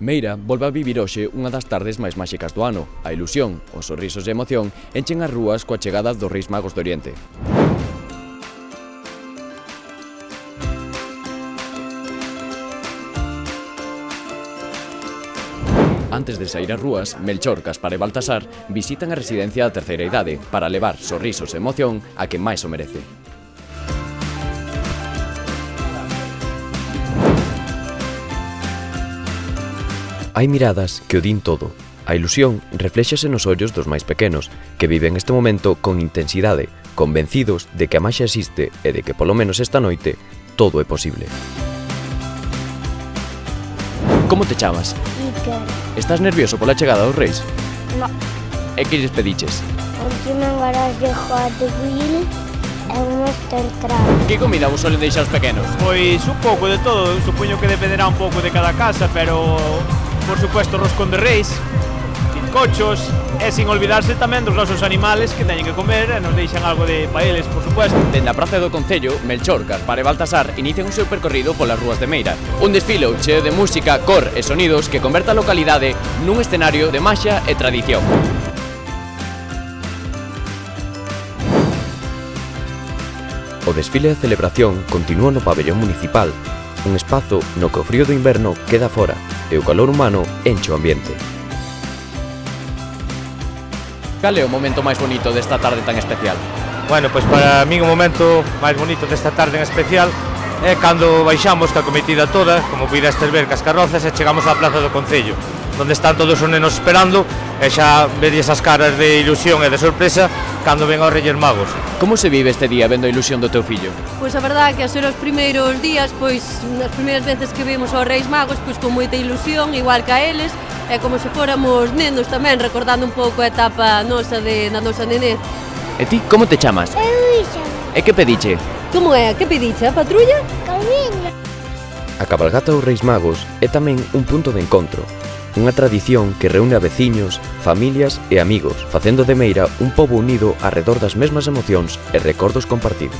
Meira volve a vivir hoxe unha das tardes máis máxicas do ano. A ilusión, os sorrisos e emoción enchen as rúas coa chegada dos Reis Magos de Oriente. Antes de sair ás rúas, Melchor, Gaspar e Baltasar visitan a residencia da terceira idade para levar sorrisos e emoción a quen máis o merece. Hai miradas que o din todo. A ilusión refléxase nos ollos dos máis pequenos, que viven este momento con intensidade, convencidos de que a maxia existe e de que, polo menos esta noite, todo é posible. Como te chamas? Iker. Estás nervioso pola chegada dos Reis? No. E que lles pediches? Última garage de Hot Wheels e un Mastercraft. Que comida vos solen deixar os pequenos? Pois un pouco de todo, supoño que dependerá un pouco de cada casa, pero por supuesto roscón de reis, bizcochos e sin olvidarse tamén dos nosos animales que teñen que comer e nos deixan algo de paeles, por supuesto. Dende a praza do Concello, Melchor, Gaspar e Baltasar inician o seu percorrido polas rúas de Meira. Un desfilo cheo de música, cor e sonidos que converta a localidade nun escenario de maxia e tradición. O desfile e a celebración continúa no pabellón municipal, un espazo no que o frío do inverno queda fora e o calor humano enche o ambiente. Cal é o momento máis bonito desta tarde tan especial? Bueno, pois para min o momento máis bonito desta tarde en especial é cando baixamos ca comitiva toda, como puidestes ver, cas carrozas, e chegamos á plaza do Concello, onde están todos os nenos esperando, e xa vedes as caras de ilusión e de sorpresa cando ven aos Reis Magos. Como se vive este día vendo a ilusión do teu fillo? Pois a verdade que a ser os primeiros días, pois as primeiras veces que vimos aos Reis Magos, pois con moita ilusión, igual que a eles, é como se fóramos nenos tamén, recordando un pouco a etapa nosa da nosa nenez. E ti, como te chamas? Eu xa. E que pediche? Como é? Que pediche? A patrulla? Calviño. A cabalgata dos Reis Magos é tamén un punto de encontro, unha tradición que reúne a veciños, familias e amigos, facendo de Meira un pobo unido arredor das mesmas emocións e recordos compartidos.